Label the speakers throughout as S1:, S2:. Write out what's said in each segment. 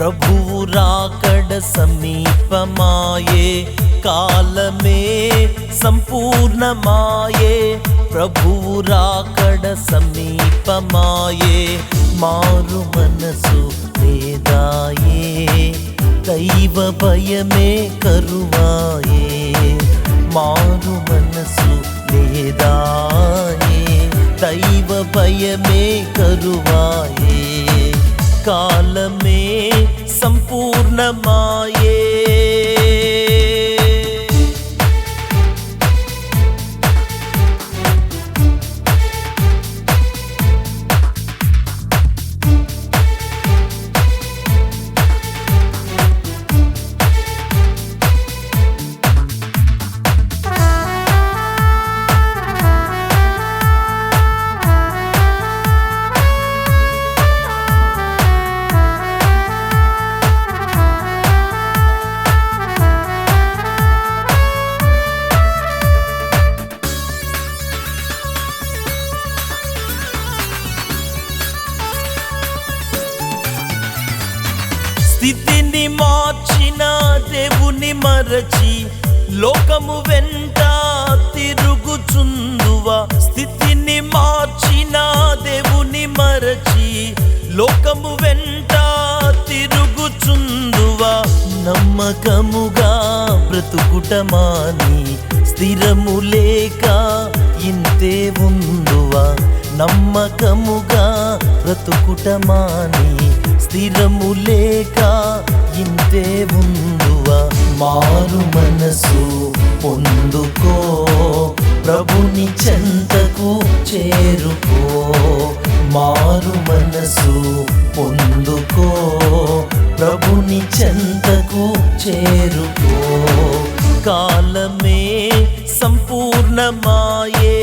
S1: ప్రభువు రాకడ సమీపమాయే, కాలమే సంపూర్ణమాయే. ప్రభువు రాకడ సమీపమాయే, మారు మనసు లేదాయే, దైవ భయమే కరువాయే. మారు మనసు లేదాయే, దైవ భయమే కరువాయే. కాలమే సంపూర్ణమాయే. స్థితిని మార్చిన దేవుని మరచి లోకము వెంట తిరుగుచుందువా. స్థితిని మార్చిన దేవుని మరచి లోకము వెంట తిరుగుచుందువా. నమ్మకముగా బ్రతుకుటమాని స్థిరము లేక ఇంతే ఉందువా. నమ్మకముగా బ్రతుకుటమాని స్థిరము లేక ఇంతే ఉందువా. మారు మనసు పొందుకో, ప్రభుని చెంతకు చేరుకో. మారు మనసు పొందుకో, ప్రభుని చెంతకు చేరుకో. కాలమే సంపూర్ణమాయే.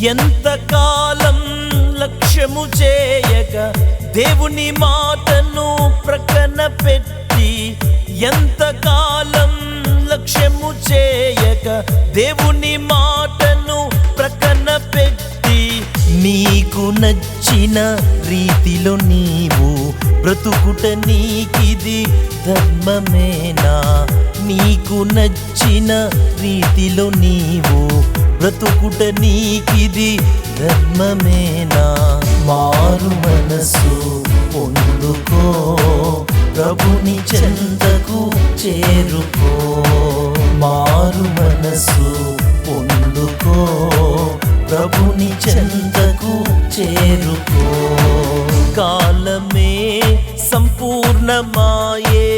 S1: ఎంతకాలం లక్ష్యము చేయక దేవుని మాటను ప్రక్కన పెట్టి, ఎంతకాలం లక్ష్యము చేయక దేవుని మాటను ప్రక్కన పెట్టి, నీకు నచ్చిన రీతిలో నీవు బ్రతుకుట నీకిది ధర్మమేనా. నీకు నచ్చిన రీతిలో నీవు బ్రతుకుట నీకిది ధర్మమేనా. మారు మనసు పొందుకో, ప్రభుని చెంతకు చేరుకో. మారు మనసు పొందుకో, ప్రభుని చెంతకు చేరుకో. కాలమే సంపూర్ణమాయే.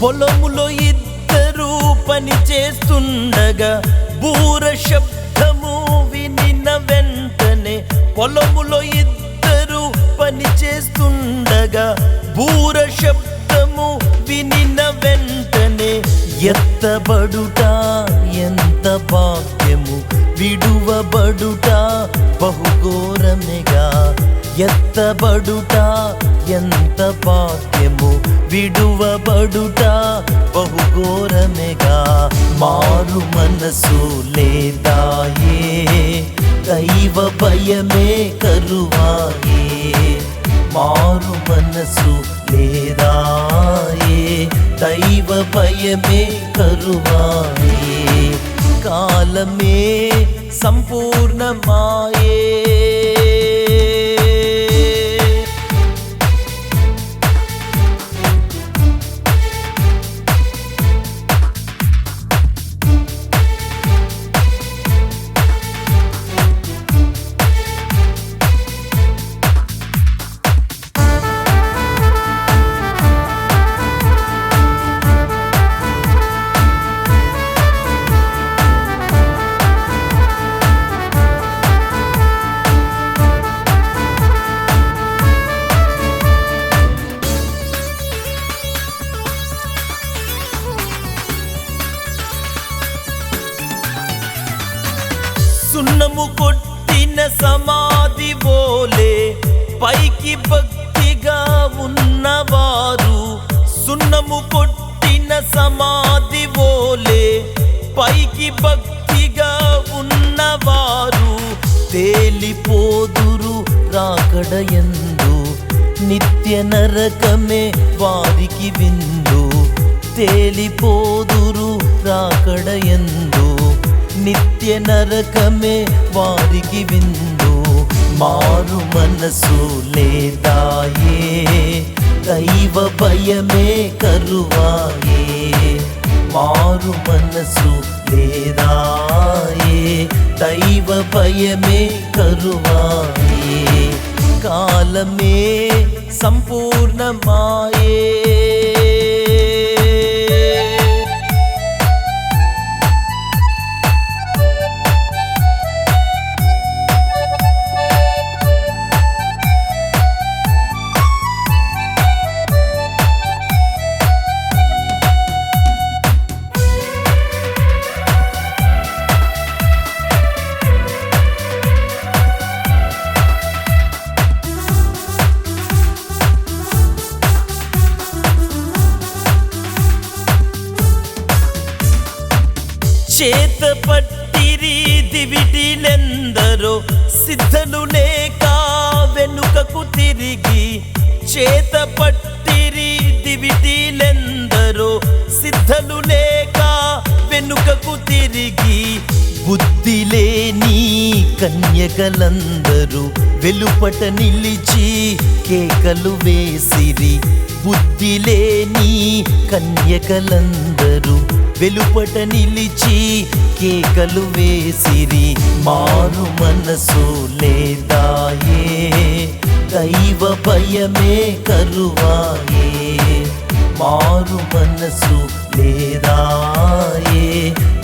S1: పొలములో ఇద్దరు పని చేస్తుండగా బూర శబ్దము వినిన వెంటనే. పొలములో ఇద్దరు పని చేస్తుండగా బూర శబ్దము వినిన వెంటనే. ఎత్తబడుట ఎంత భాగ్యము, విడువబడుట బహుఘోరమేగా. ఎత్తబడుట ఎంత భాగ్యము, విడువబడుట బహుఘోరమేగా. మారు మనసు లేదాయే, దైవ భయమే కరువాయే. మారు మనసు లేదాయే, దైవ భయమే కరువాయే కాలమే సంపూర్ణమాయే సున్నము కొట్టిన సమాధి వోలే పైకి భక్తిగా ఉన్నవారు సున్నము కొట్టిన సమాధి వోలే పైకి భక్తిగా ఉన్నవారు తేలిపోదురు రాకడయందు నిత్య నరకమే వారికి విందు తేలిపోదురు రాకడయందు నిత్య నరకమే వారికి విందు మారు మనసు లేదాయే దైవ భయమే కరువాయే మారు మనసు లేదాయే దైవ భయమే కరువాయే కాలమే సంపూర్ణమాయే చేత పట్టిరి దివిటీలెందరో సిద్ధలు లేక వెనుకకు తిరిగి చేత పట్టిరి దివిటీలెందరో సిద్ధలు లేక వెనుకకు తిరిగి బుద్ధి లేని కన్యకలందరూ వెలుపట నిలిచి కేకలు వేసిరి బుద్ధి లేని కన్యకలందరూ వెలుపట నిలిచి కేకలు వేసిరి మారు మనసు లేదాయే దైవ భయమే కరువాయే మారు మనసు లేదాయే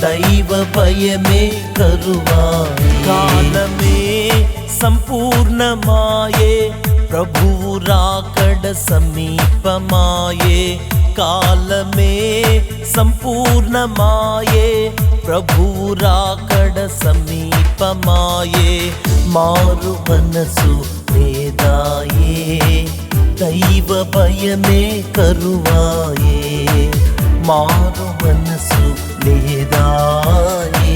S1: దైవ భయమే కరువాయే కాలమే సంపూర్ణమాయే ప్రభువు రాకడ సమీపమాయే కాలమే సంపూర్ణమాయే ప్రభువు రాకడ సమీపమాయే మారు మనసు లేదాయే దైవ భయమే కరువాయే మారు మనసు లేదాయే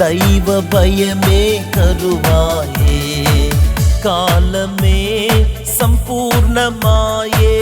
S1: దైవ భయమే కరువాయే కాలమే సంపూర్ణమాయే